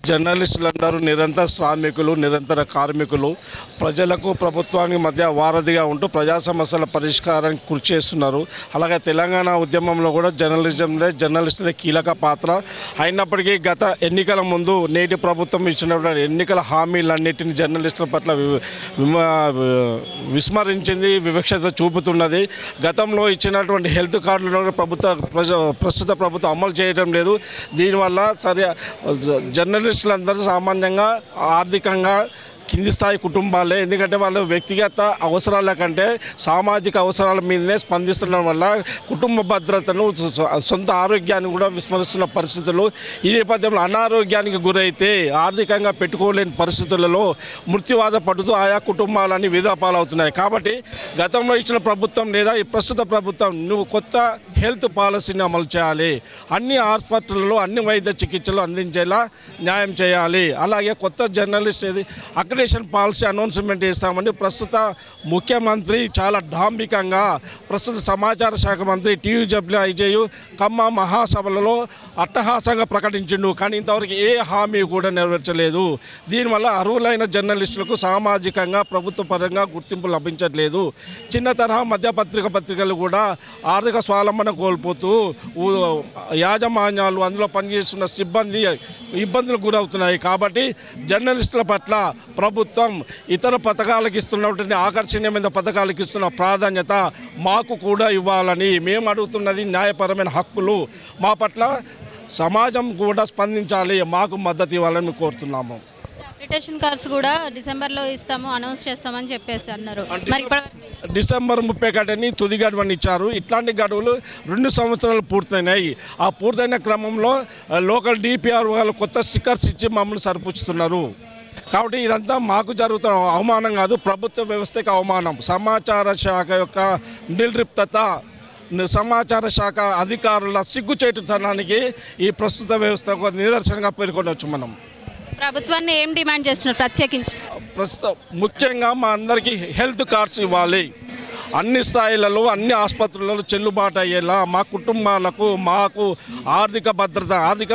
జర్నలిస్టులందరూ నిరంతర శ్రామికులు, నిరంతర కార్మికులు, ప్రజలకు ప్రభుత్వానికి మధ్య వారధిగా ఉంటూ ప్రజా సమస్యల పరిష్కారానికి కృషి చేస్తున్నారు. అలాగే తెలంగాణ ఉద్యమంలో కూడా జర్నలిస్టులే కీలక పాత్ర అయినప్పటికీ గత ఎన్నికల ముందు నేటి ప్రభుత్వం ఇచ్చినటువంటి ఎన్నికల హామీలన్నింటినీ జర్నలిస్టుల పట్ల విస్మరించింది, వివక్షత చూపుతున్నది. గతంలో ఇచ్చినటువంటి హెల్త్ కార్డులను ప్రస్తుత ప్రభుత్వం అమలు చేయడం లేదు. దీనివల్ల జర్నలిస్టులందరూ సామాన్యంగా ఆర్థికంగా కింది స్థాయి కుటుంబాలే. ఎందుకంటే వాళ్ళు వ్యక్తిగత అవసరాల కంటే సామాజిక అవసరాల మీదనే స్పందిస్తుండడం వల్ల కుటుంబ భద్రతను, సొంత ఆరోగ్యాన్ని కూడా విస్మరిస్తున్న పరిస్థితులు. ఈ నేపథ్యంలో అనారోగ్యానికి గురైతే ఆర్థికంగా పెట్టుకోలేని పరిస్థితులలో మృత్యువాద పడుతూ ఆయా కుటుంబాలన్నీ విధాపాలవుతున్నాయి. కాబట్టి గతంలో ఇచ్చిన ప్రభుత్వం లేదా ఈ ప్రస్తుత ప్రభుత్వం నువ్వు కొత్త హెల్త్ పాలసీని అమలు చేయాలి, అన్ని హాస్పిటల్లో అన్ని వైద్య చికిత్సలు అందించేలా న్యాయం చేయాలి. అలాగే కొత్త జర్నలిస్ట్ అక్రిడేషన్ పాలసీ అనౌన్స్మెంట్ చేస్తామని ప్రస్తుత ముఖ్యమంత్రి చాలా డాంబికంగా ప్రస్తుత సమాచార శాఖ మంత్రి TUWIJయు ఖమ్మం మహాసభలలో అట్టహాసంగా ప్రకటించిండు. కానీ ఇంతవరకు ఏ హామీ కూడా నెరవేర్చలేదు. దీనివల్ల అర్హులైన జర్నలిస్టులకు సామాజికంగా ప్రభుత్వ పరంగా గుర్తింపు లభించట్లేదు. చిన్న తరహా పత్రికలు కూడా ఆర్థిక స్వావలంబన కోల్పోతూ యాజమాన్యాలు, అందులో పనిచేస్తున్న సిబ్బంది ఇబ్బందులకు గురవుతున్నాయి. కాబట్టి జర్నలిస్టుల పట్ల ప్రభుత్వం ఇతర పథకాలకు ఇస్తున్నటువంటి ఆకర్షణీయమైన పథకాలకు ఇస్తున్న ప్రాధాన్యత మాకు కూడా ఇవ్వాలని మేము అడుగుతున్నది. న్యాయపరమైన హక్కులు మా పట్ల సమాజం కూడా స్పందించాలి, మాకు మద్దతు ఇవ్వాలని కోరుతున్నాము. అక్రిడిటేషన్ కార్డ్స్ కూడా డిసెంబర్లో ఇస్తాము, అనౌన్స్ చేస్తామని చెప్పేసి అన్నారు. డిసెంబర్ 31 తుది గడువుని ఇచ్చారు. ఇట్లాంటి గడువులు 2 సంవత్సరాలు పూర్తయినాయి. ఆ పూర్తయిన క్రమంలో లోకల్ DPR వాళ్ళు కొత్త స్టిక్కర్స్ ఇచ్చి మమ్మల్ని సరిపుచ్చుతున్నారు. కాబట్టి ఇదంతా మాకు జరుగుతున్న అవమానం కాదు, ప్రభుత్వ వ్యవస్థకి అవమానం. సమాచార శాఖ యొక్క నిర్లిప్తత, సమాచార శాఖ అధికారుల సిగ్గుచేటుతనానికి ఈ ప్రస్తుత వ్యవస్థకు నిదర్శనంగా పేర్కొనవచ్చు. మనం ప్రభుత్వాన్ని ఏం డిమాండ్ చేస్తున్నారు ప్రత్యేకించి? ముఖ్యంగా మా అందరికీ హెల్త్ కార్డ్స్ ఇవ్వాలి. అన్ని స్థాయిలలో అన్ని ఆసుపత్రులలో చెల్లుబాటు అయ్యేలా మా కుటుంబాలకు మాకు ఆర్థిక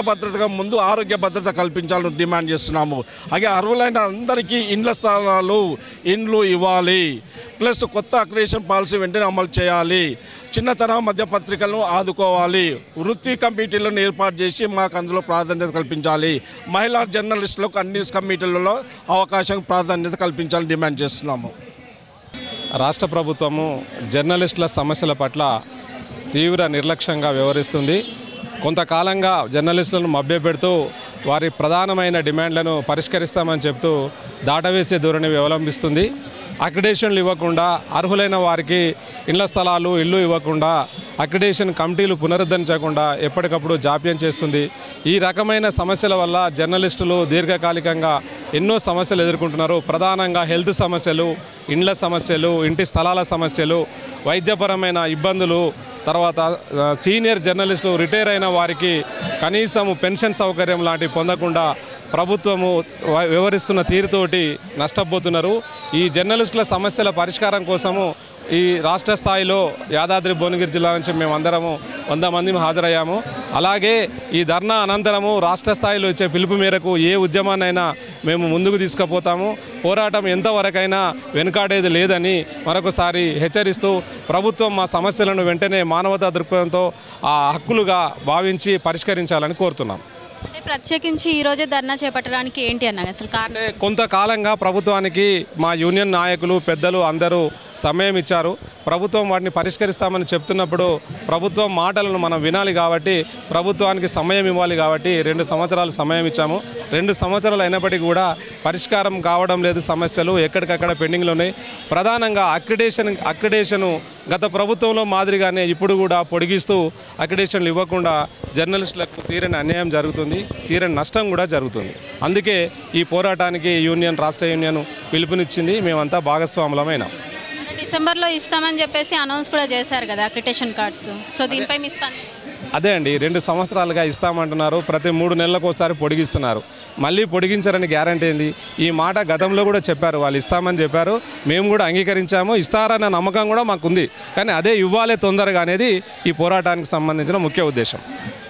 భద్రతగా ముందు ఆరోగ్య భద్రత కల్పించాలని డిమాండ్ చేస్తున్నాము. అలాగే అర్హులైన అందరికీ ఇండ్ల స్థలాలు, ఇండ్లు ఇవ్వాలి. ప్లస్ కొత్త అక్రిడిటేషన్ పాలసీ వెంటనే అమలు చేయాలి. చిన్న తరహా మధ్య పత్రికలను ఆదుకోవాలి. వృత్తి కమిటీలను ఏర్పాటు చేసి మాకు అందులో ప్రాధాన్యత కల్పించాలి. మహిళా జర్నలిస్టులకు అన్ని కమిటీలలో అవకాశం ప్రాధాన్యత కల్పించాలని డిమాండ్ చేస్తున్నాము. రాష్ట్ర ప్రభుత్వము జర్నలిస్టుల సమస్యల పట్ల తీవ్ర నిర్లక్ష్యంగా వ్యవహరిస్తుంది. కొంతకాలంగా జర్నలిస్టులను మభ్యపెడుతూ వారి ప్రధానమైన డిమాండ్లను పరిష్కరిస్తామని చెప్తూ దాటవేసే ధోరణి అవలంబిస్తుంది. అక్రిడేషన్లు ఇవ్వకుండా, అర్హులైన వారికి ఇళ్ల స్థలాలు, ఇల్లు ఇవ్వకుండా, అక్రిడేషన్ కమిటీలు పునరుద్ధరించకుండా ఎప్పటికప్పుడు జాప్యం చేస్తుంది. ఈ రకమైన సమస్యల వల్ల జర్నలిస్టులు దీర్ఘకాలికంగా ఎన్నో సమస్యలు ఎదుర్కొంటున్నారు. ప్రధానంగా హెల్త్ సమస్యలు, ఇండ్ల సమస్యలు, ఇంటి స్థలాల సమస్యలు, వైద్యపరమైన ఇబ్బందులు, తర్వాత సీనియర్ జర్నలిస్టులు రిటైర్ అయిన వారికి కనీసం పెన్షన్ సౌకర్యం లాంటివి పొందకుండా ప్రభుత్వము వ్యవహరిస్తున్న తీరుతోటి నష్టపోతున్నారు. ఈ జర్నలిస్టుల సమస్యల పరిష్కారం కోసము ఈ రాష్ట్ర స్థాయిలో యాదాద్రి భువనగిరి జిల్లా నుంచి మేమందరము 100 మంది హాజరయ్యాము. అలాగే ఈ ధర్నా అనంతరము రాష్ట్ర స్థాయిలో ఇచ్చే పిలుపు మేరకు ఏ ఉద్యమాన్నైనా మేము ముందుకు తీసుకుపోతాము. పోరాటం ఎంతవరకైనా వెనుకాడేది లేదని మరొకసారి హెచ్చరిస్తూ ప్రభుత్వం మా సమస్యలను వెంటనే మానవతా దృక్పథంతో ఆ హక్కులుగా భావించి పరిష్కరించాలని కోరుతున్నాం. అంటే ప్రత్యేకించి ఈరోజే ధర్నా చేపట్టడానికి ఏంటి అన్న అసలు కారణం? కొంతకాలంగా ప్రభుత్వానికి మా యూనియన్ నాయకులు, పెద్దలు అందరూ సమయం ఇచ్చారు. ప్రభుత్వం వాటిని పరిష్కరిస్తామని చెప్తున్నప్పుడు ప్రభుత్వం మాటలను మనం వినాలి కాబట్టి ప్రభుత్వానికి సమయం ఇవ్వాలి కాబట్టి 2 సంవత్సరాలు సమయం ఇచ్చాము. 2 సంవత్సరాలు అయినప్పటికీ కూడా పరిష్కారం కావడం లేదు. సమస్యలు ఎక్కడికక్కడ పెండింగ్లో ఉన్నాయి. ప్రధానంగా అక్రిడేషను గత ప్రభుత్వంలో మాదిరిగానే ఇప్పుడు కూడా పొడిగిస్తూ అక్రిడేషన్లు ఇవ్వకుండా జర్నలిస్టులకు తీరని అన్యాయం జరుగుతుంది, తీరని నష్టం కూడా జరుగుతుంది. అందుకే ఈ పోరాటానికి రాష్ట్ర యూనియన్ పిలుపునిచ్చింది. మేమంతా భాగస్వాములమైనాం. డిసెంబర్లో ఇస్తామని చెప్పేసి అనౌన్స్ కూడా చేశారు కదా అక్రిడిటేషన్ కార్డ్స్. సో దీనిపై మీ స్పందన? అదే అండి, 2 సంవత్సరాలుగా ఇస్తామంటున్నారు. ప్రతి 3 నెలలకు ఒకసారి పొడిగిస్తున్నారు. మళ్ళీ పొడిగించారని గ్యారంటీ ఏంది? ఈ మాట గతంలో కూడా చెప్పారు, వాళ్ళు ఇస్తామని చెప్పారు. మేము కూడా అంగీకరించాము. ఇస్తారన్న నమ్మకం కూడా మాకుంది. కానీ అదే ఇవ్వాలి తొందరగా అనేది ఈ పోరాటానికి సంబంధించిన ముఖ్య ఉద్దేశం.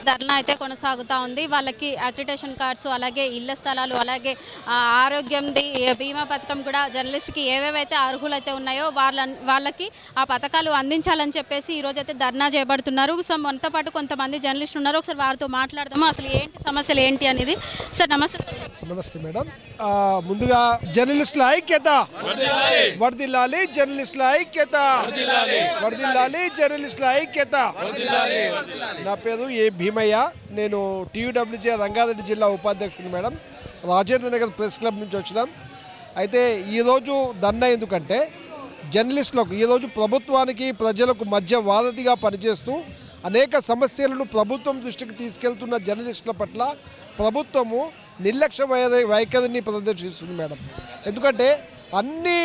ధర్నా అయితే కొనసాగుతూ ఉంది. వాళ్ళకి అక్రిటేషన్ కార్డ్స్, అలాగే ఇళ్ల స్థలాలు, అలాగే ఆరోగ్యంది బీమా పథకం కూడా జర్నలిస్ట్కి ఏవేవైతే అర్హులైతే ఉన్నాయో వాళ్ళకి ఆ పథకాలు అందించాలని చెప్పేసి ఈరోజు అయితే ధర్నా చేపడుతున్నారు. సో మనతో పాటు కొంతమంది జర్నలిస్టులు ఉన్నారు. ఒకసారి వారితో మాట్లాడదాము, అసలు ఏంటి సమస్యలు ఏంటి అనేది. సార్ నమస్తే. నమస్తే మేడం. ముందుగా జర్నలిస్టుల ఐక్యత వర్ధిల్లాలి, జర్నలిస్టుల ఐక్యత వర్ధిల్లాలి, జర్నలిస్టుల ఐక్యత. నా పేరు ఏ భీమయ్య, నేను టీయూడబ్ల్యూజే రంగారెడ్డి జిల్లా ఉపాధ్యక్షుడు madam. Rajendra Nagar press club నుంచి వచ్చినాం. అయితే ఈరోజు ధర్నా ఎందుకంటే జర్నలిస్టులకు ఈరోజు ప్రభుత్వానికి ప్రజలకు మధ్య వారధిగా పనిచేస్తూ అనేక సమస్యలను ప్రభుత్వం దృష్టికి తీసుకెళ్తున్న జర్నలిస్టుల పట్ల ప్రభుత్వము నిర్లక్ష్య వైఖరిని ప్రదర్శిస్తుంది మేడం. ఎందుకంటే అన్ని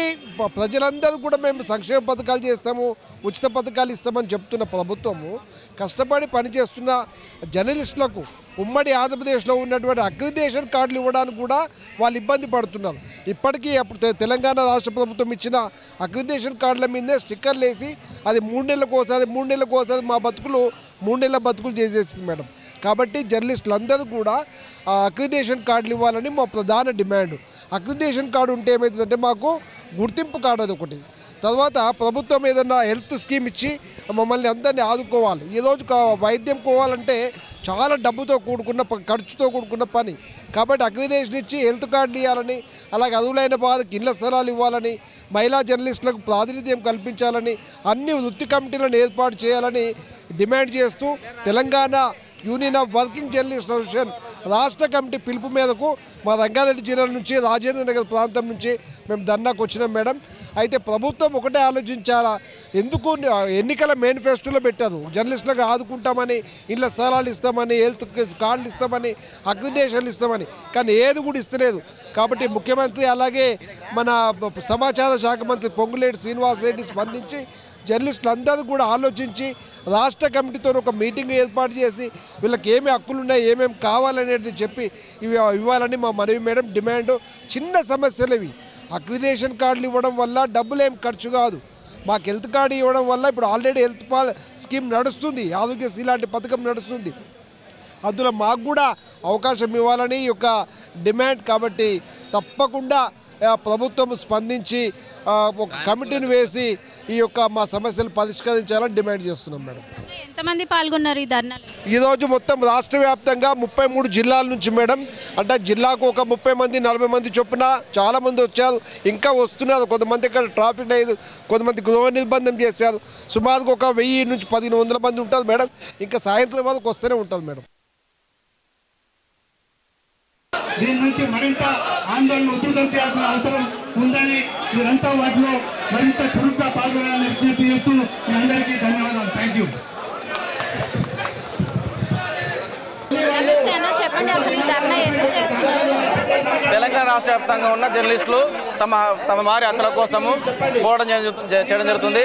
ప్రజలందరూ కూడా మేము సంక్షేమ పథకాలు చేస్తాము, ఉచిత పథకాలు ఇస్తామని చెప్తున్న ప్రభుత్వము కష్టపడి పనిచేస్తున్న జర్నలిస్టులకు ఉమ్మడి ఆంధ్రప్రదేశ్లో ఉన్నటువంటి అక్రిడిటేషన్ కార్డులు ఇవ్వడానికి కూడా వాళ్ళు ఇబ్బంది పడుతున్నారు. ఇప్పటికీ తెలంగాణ రాష్ట్ర ప్రభుత్వం ఇచ్చిన అక్రిడిటేషన్ కార్డుల మీదే స్టిక్కర్లు వేసి అది 3 నెలలకు మా బతుకులు 3 నెలల బతుకులు చేసేసింది మేడం. కాబట్టి జర్నలిస్టులందరూ కూడా అక్రిడిటేషన్ కార్డులు ఇవ్వాలని మా ప్రధాన డిమాండ్. అక్రిడిటేషన్ కార్డు ఉంటే ఏమవుతుందంటే మాకు గుర్తింపు కార్డు అది ఒకటి. తర్వాత ప్రభుత్వం ఏదన్నా హెల్త్ స్కీమ్ ఇచ్చి మమ్మల్ని అందరినీ ఆదుకోవాలి. ఈరోజు వైద్యం కోవాలంటే చాలా డబ్బుతో కూడుకున్న ఖర్చుతో కూడుకున్న పని. కాబట్టి అక్రిడిటేషన్ ఇచ్చి హెల్త్ కార్డు ఇవ్వాలని, అలాగే అర్హులైన వారికి ఇళ్ల స్థలాలు ఇవ్వాలని, మహిళా జర్నలిస్టులకు ప్రాతినిధ్యం కల్పించాలని, అన్ని వృత్తి కమిటీలను ఏర్పాటు చేయాలని డిమాండ్ చేస్తూ Telangana union of working journalist association రాష్ట్ర కమిటీ పిలుపు మేరకు మా రంగారెడ్డి జిల్లా నుంచి రాజేంద్ర నగర్ ప్రాంతం నుంచి మేము ధర్నాకు వచ్చినాం మేడం. అయితే ప్రభుత్వం ఒకటే ఆలోచించాలా, ఎందుకు ఎన్నికల మేనిఫెస్టోలో పెట్టారు జర్నలిస్టులకు ఆదుకుంటామని, ఇళ్ల స్థలాలు ఇస్తామని, హెల్త్ కార్డులు ఇస్తామని, అక్రిడిటేషన్లు ఇస్తామని, కానీ ఏది కూడా ఇస్తలేదు. కాబట్టి ముఖ్యమంత్రి అలాగే మన సమాచార శాఖ మంత్రి పొంగులేటి శ్రీనివాసరెడ్డి స్పందించి జర్నలిస్టులందరూ కూడా ఆలోచించి రాష్ట్ర కమిటీతో ఒక మీటింగ్ ఏర్పాటు చేసి వీళ్ళకి ఏమి హక్కులు ఉన్నాయి, ఏమేమి కావాలనేది చెప్పి ఇవ్వాలని మా మనవి మేడం డిమాండ్. చిన్న సమస్యలు ఇవి. అక్రిడిటేషన్ కార్డులు ఇవ్వడం వల్ల డబ్బులు ఏం ఖర్చు కాదు. మాకు హెల్త్ కార్డు ఇవ్వడం వల్ల ఇప్పుడు ఆల్రెడీ హెల్త్ స్కీమ్ నడుస్తుంది, ఆరోగ్యశ్రీ లాంటి పథకం నడుస్తుంది. అందులో మాకు కూడా అవకాశం ఇవ్వాలని ఈ యొక్క డిమాండ్. కాబట్టి తప్పకుండా ప్రభుత్వం స్పందించి ఒక కమిటీని వేసి ఈ యొక్క మా సమస్యలు పరిష్కరించాలని డిమాండ్ చేస్తున్నాం మేడం. ఎంతమంది పాల్గొన్నారు ఈ ధర్నాలో? ఈరోజు మొత్తం రాష్ట్ర వ్యాప్తంగా 33 జిల్లాల నుంచి మేడం. అంటే జిల్లాకు ఒక 30 మంది 40 మంది చొప్పున చాలామంది వచ్చారు, ఇంకా వస్తున్నారు. కొంతమంది ఇక్కడ ట్రాఫిక్ లేదు, కొంతమంది గృహ నిర్బంధం చేశారు. సుమారుగా ఒక 1000 నుంచి 1500 మంది ఉంటారు మేడం. ఇంకా సాయంత్రం వరకు వస్తూనే ఉంటుంది మేడం. దీని నుంచి మరింత ఆందోళన ఉధృతం చేయాల్సిన అవసరం ఉందని మీరంతా వాటిలో మరింత చురుగ్గా పాల్గొనాలని విజ్ఞప్తి చేస్తూ మీ అందరికీ ధన్యవాదాలు. Thank you. చెప్పండి, అసలు ఈ ధర్నా ఎందుకు చేస్తున్నారు? తెలంగాణ రాష్ట్ర వ్యాప్తంగా ఉన్న జర్నలిస్టులు తమ వారి హక్కుల కోసము పోరాటం చేయడం జరుగుతుంది.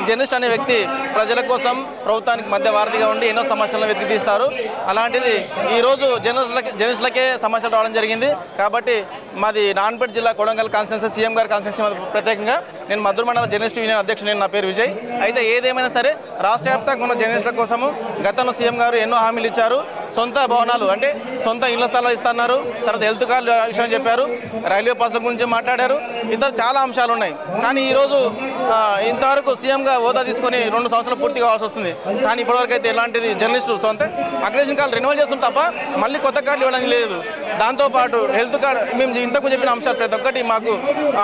జర్నలిస్ట్ అనే వ్యక్తి ప్రజల కోసం ప్రభుత్వానికి మధ్య వారధిగా ఉండి ఎన్నో సమస్యలను వెతికి తీస్తారు. అలాంటిది ఈరోజు జర్నలిస్టులకే సమస్యలు రావడం జరిగింది. కాబట్టి మాది నారాయణపేట జిల్లా కొడంగల్ కాన్స్టిట్యున్సీ సీఎం గారి కాన్స్టిట్యున్సీ ప్రత్యేకంగా నేను మద్దూరు మండల జర్నలిస్ట్ యూనియన్ అధ్యక్షుడు, నా పేరు విజయ్. అయితే ఏదేమైనా సరే రాష్ట్ర వ్యాప్తంగా ఉన్న జర్నలిస్టుల కోసము గతంలో సీఎం గారు ఎన్నో హామీలు ఇచ్చారు. సొంత భవనాలు అంటే సొంత ఇళ్ల స్థలాలు ఇస్తున్నారు. తర్వాత హెల్త్ కార్డు విషయం చెప్పారు, రైల్వే పాస్ల గురించి మాట్లాడారు, ఇతర చాలా అంశాలు ఉన్నాయి. కానీ ఈరోజు ఇంతవరకు సీఎంగా హోదా తీసుకొని 2 సంవత్సరాలు పూర్తి కావాల్సి వస్తుంది. కానీ ఇప్పటివరకు అయితే ఎలాంటిది జర్నలిస్టులు సొంత అక్రిడిటేషన్ కార్డు రెన్యువల్ చేస్తుంది తప్ప మళ్ళీ కొత్త కార్డులు ఇవ్వడం లేదు. దాంతోపాటు హెల్త్ కార్డు మేము ఇంతకు చెప్పిన అంశాలు ప్రతి ఒక్కటి మాకు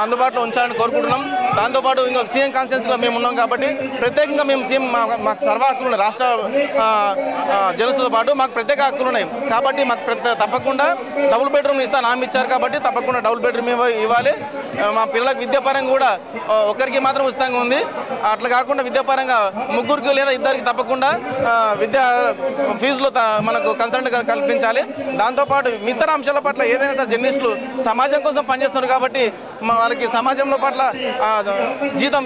అందుబాటులో ఉంచాలని కోరుకుంటున్నాం. దాంతోపాటు ఇంకా సీఎం కాన్స్టిట్యున్సీలో మేము ఉన్నాం కాబట్టి ప్రత్యేకంగా మేము సీఎం మాకు సర్వ హక్కులు ఉన్నాయి. రాష్ట్ర జర్నలిస్టులతో పాటు మాకు ప్రత్యేక హక్కులు ఉన్నాయి. కాబట్టి మాకు తప్పకుండా డబుల్ బెడ్రూమ్ ఇస్తాను హామీ ఇచ్చారు. కాబట్టి తప్పకుండా డబుల్ బెడ్రూమ్ ఇవ్వాలి. మా పిల్లలకు విద్యాపరంగా కూడా ఒకరికి మాత్రం ఉచితంగా ఉంది. అట్లా కాకుండా విద్యాపరంగా 3 లేదా 2 తప్పకుండా విద్యా ఫీజులో మనకు కన్సల్ట్ కల్పించాలి. దాంతోపాటు ఇతర అంశాల పట్ల ఏదైనా సరే జర్నలిస్టులు సమాజం కోసం పనిచేస్తున్నారు కాబట్టి వాళ్ళకి సమాజంలో పట్ల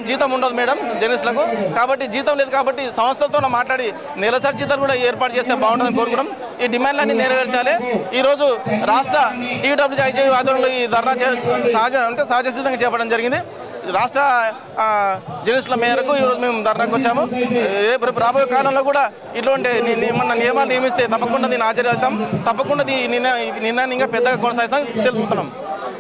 జీతం ఉండదు మేడం జర్నలిస్టులకు. కాబట్టి జీతం లేదు కాబట్టి సంస్థలతో మాట్లాడి నెలసరి జీతాలు కూడా ఏర్పాటు చేస్తే బాగుంటుందని కోరుకున్నాం. ఈ డిమాండ్లన్నీ నెరవేర్చాలి. ఈరోజు రాష్ట్ర టీడబ్ల్యూఐజే ఆధ్వర్యంలో ఈ ధర్నా సహజ సిద్ధంగా చేపట్టడం జరిగింది. రాష్ట్ర జర్నలిస్టుల మేరకు ఈరోజు మేము ధర్నాకు వచ్చాము. రాబోయే కాలంలో కూడా ఇటువంటి మన నియమాలు నియమిస్తే తప్పకుండా దీన్ని ఆచరిస్తాం, తప్పకుండా నిర్ణయాన్ని ఇంకా పెద్దగా కొనసాగిస్తాం తెలుపుతున్నాం.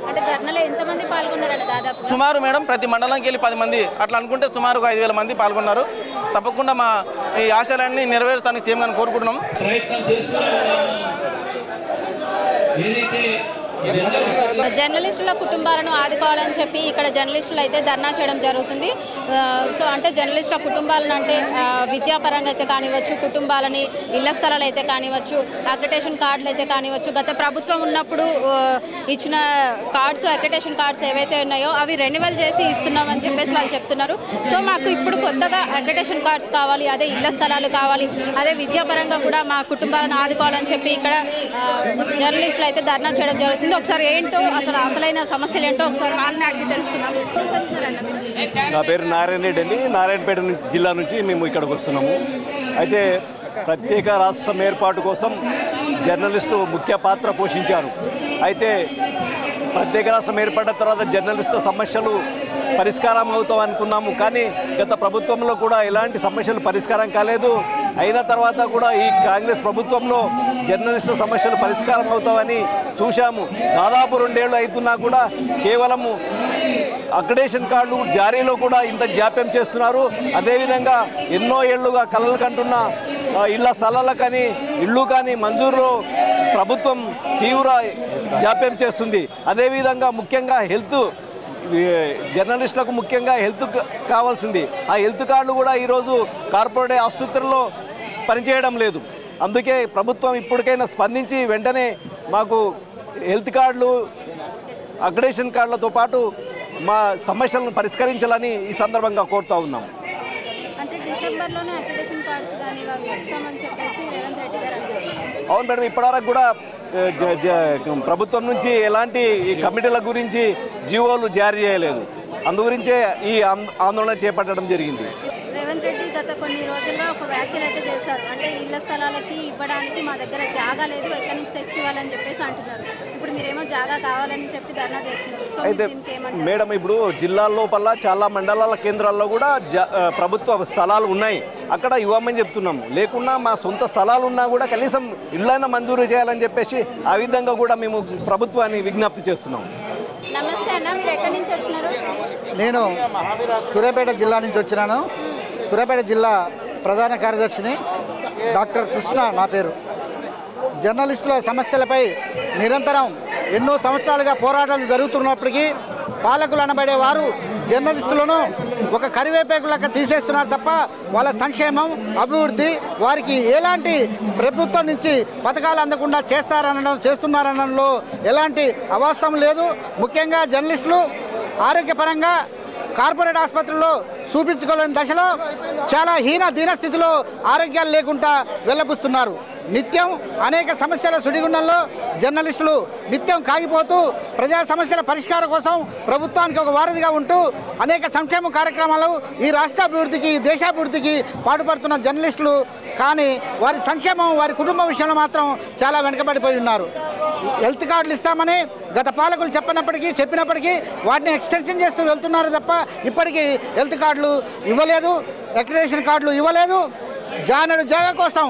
అంటే ధర్నాలో ఎంతమంది పాల్గొన్నారండి? దాదాపు సుమారు మేడం ప్రతి మండలంకి వెళ్ళి 10 మంది అట్లా అనుకుంటే సుమారు 5,000 మంది పాల్గొన్నారు. తప్పకుండా మా ఈ ఆశయాలన్నీ నెరవేరుస్తానికి సీఎం గారిని కోరుకుంటున్నాం. జర్నలిస్టుల కుటుంబాలను ఆదుకోవాలని చెప్పి ఇక్కడ జర్నలిస్టులు అయితే ధర్నా చేయడం జరుగుతుంది. సో అంటే జర్నలిస్టుల కుటుంబాలను అంటే విద్యాపరంగా అయితే కానివ్వచ్చు, కుటుంబాలని ఇళ్ల స్థలాలు అయితే కానివ్వచ్చు, అక్రిటేషన్ కార్డులు అయితే కానివ్వచ్చు, గత ప్రభుత్వం ఉన్నప్పుడు ఇచ్చిన కార్డ్స్ అక్రిటేషన్ కార్డ్స్ ఏవైతే ఉన్నాయో అవి రెన్యువల్ చేసి ఇస్తున్నామని చెప్పేసి వాళ్ళు చెప్తున్నారు. సో మాకు ఇప్పుడు కొత్తగా అక్రిటేషన్ కార్డ్స్ కావాలి, అదే ఇళ్ల స్థలాలు కావాలి, అదే విద్యాపరంగా కూడా మా కుటుంబాలను ఆదుకోవాలని చెప్పి ఇక్కడ జర్నలిస్టులు అయితే ధర్నా చేయడం జరుగుతుంది. ఒకసారి ఏంటో అసలైన సమస్యలు ఏంటో ఒకసారి వాళ్ళని అడిగి తెలుసుకుందాం. నా పేరు నారాయణ రెడ్డి అండి. నారాయణపేట జిల్లా నుంచి మేము ఇక్కడికి వస్తున్నాము. అయితే ప్రత్యేక రాష్ట్రం ఏర్పాటు కోసం జర్నలిస్టు ముఖ్య పాత్ర పోషించారు. అయితే ప్రత్యేక రాష్ట్రం ఏర్పడిన తర్వాత జర్నలిస్టు సమస్యలు పరిష్కారం అవుతాం అనుకున్నాము, కానీ గత ప్రభుత్వంలో కూడా ఎలాంటి సమస్యలు పరిష్కారం కాలేదు. అయిన తర్వాత కూడా ఈ కాంగ్రెస్ ప్రభుత్వంలో జర్నలిస్టు సమస్యలు పరిష్కారం అవుతామని చూశాము. దాదాపు 2 ఏళ్ళు అవుతున్నా కూడా కేవలము అక్రిడేషన్ కార్డు జారీలో కూడా ఇంత జాప్యం చేస్తున్నారు. అదేవిధంగా ఎన్నో ఏళ్లుగా కలలు కంటున్న ఇళ్ల స్థలాల కానీ ఇళ్ళు కానీ మంజూరులో ప్రభుత్వం తీవ్ర జాప్యం చేస్తుంది. అదేవిధంగా ముఖ్యంగా జర్నలిస్టులకు ముఖ్యంగా హెల్త్ కావాల్సింది. ఆ హెల్త్ కార్డులు కూడా ఈరోజు కార్పొరేట్ ఆసుపత్రుల్లో పనిచేయడం లేదు. అందుకే ప్రభుత్వం ఇప్పటికైనా స్పందించి వెంటనే మాకు హెల్త్ కార్డులు అక్రిడేషన్ కార్డులతో పాటు మా సమస్యలను పరిష్కరించాలని ఈ సందర్భంగా కోరుతా ఉన్నాం. అంటే డిసెంబర్లోనే అక్రిడేషన్ కార్డ్స్ కానీ ఇస్తామని చెప్పేసి రేవంత్ రెడ్డి గారు అన్నారు. అవును మేడం, ఇప్పటివరకు కూడా ప్రభుత్వం నుంచి ఎలాంటి ఈ కమిటీల గురించి జీవోలు జారీ చేయలేదు. అందుగురించే ఈ ఆందోళన చేపట్టడం జరిగింది. రేవంత్ రెడ్డి గత కొన్ని రోజుల్లో ఒక వ్యాఖ్యలు అయితే చేశారు. అంటే ఇళ్ల స్థలాలకి ఇవ్వడానికి మా దగ్గర జాగా లేదు, ఎక్కడి నుంచి తెచ్చి ఇవ్వాలని చెప్పేసి అంటున్నారు. ఇప్పుడు మీరేమో జాగా కావాలని చెప్పి ధర్నా చేస్తున్నారు. అయితే మేడం, ఇప్పుడు జిల్లాల లోపల చాలా మండలాల కేంద్రాల్లో కూడా ప్రభుత్వ స్థలాలు ఉన్నాయి, అక్కడ ఇవ్వమని చెప్తున్నాము. లేకున్నా మా సొంత స్థలాలు ఉన్నా కూడా కనీసం ఇళ్ళైనా మంజూరు చేయాలని చెప్పేసి ఆ విధంగా కూడా మేము ప్రభుత్వాన్ని విజ్ఞప్తి చేస్తున్నాం. నమస్తే అన్న, మీరు ఎక్కడి నుంచి వచ్చినారు? నేను సూర్యాపేట జిల్లా నుంచి వచ్చినాను. సూర్యాపేట జిల్లా ప్రధాన కార్యదర్శిని, డాక్టర్ కృష్ణ నా పేరు. జర్నలిస్టుల సమస్యలపై నిరంతరం ఎన్నో సంవత్సరాలుగా పోరాటాలు జరుగుతున్నప్పటికీ పాలకులు అనబడేవారు జర్నలిస్టులను ఒక కరివేపేకులక తీసేస్తున్నారు తప్ప వాళ్ళ సంక్షేమం, అభివృద్ధి, వారికి ఎలాంటి ప్రభుత్వం నుంచి పథకాలు అందకుండా చేస్తున్నారనడంలో ఎలాంటి అవాస్తవం లేదు. ముఖ్యంగా జర్నలిస్టులు ఆరోగ్యపరంగా కార్పొరేట్ ఆసుపత్రుల్లో చూపించుకోలేని దశలో చాలా దీనస్థితిలో ఆరోగ్యాలు లేకుండా వెళ్ళబుస్తున్నారు. నిత్యం అనేక సమస్యల సుడిగుండంలో జర్నలిస్టులు నిత్యం కాగిపోతూ ప్రజా సమస్యల పరిష్కారం కోసం ప్రభుత్వానికి ఒక వారధిగా ఉంటూ అనేక సంక్షేమ కార్యక్రమాలు ఈ రాష్ట్ర అభివృద్ధికి, దేశాభివృద్ధికి పాటుపడుతున్న జర్నలిస్టులు కానీ వారి సంక్షేమం, వారి కుటుంబ విషయంలో మాత్రం చాలా వెనుకబడిపోయి ఉన్నారు. హెల్త్ కార్డులు ఇస్తామని గత పాలకులు చెప్పినప్పటికీ వాటిని ఎక్స్టెన్షన్ చేస్తూ వెళ్తున్నారు తప్ప ఇప్పటికీ హెల్త్ కార్డులు ఇవ్వలేదు, అక్రిడేషన్ కార్డులు ఇవ్వలేదు. జాగా కోసం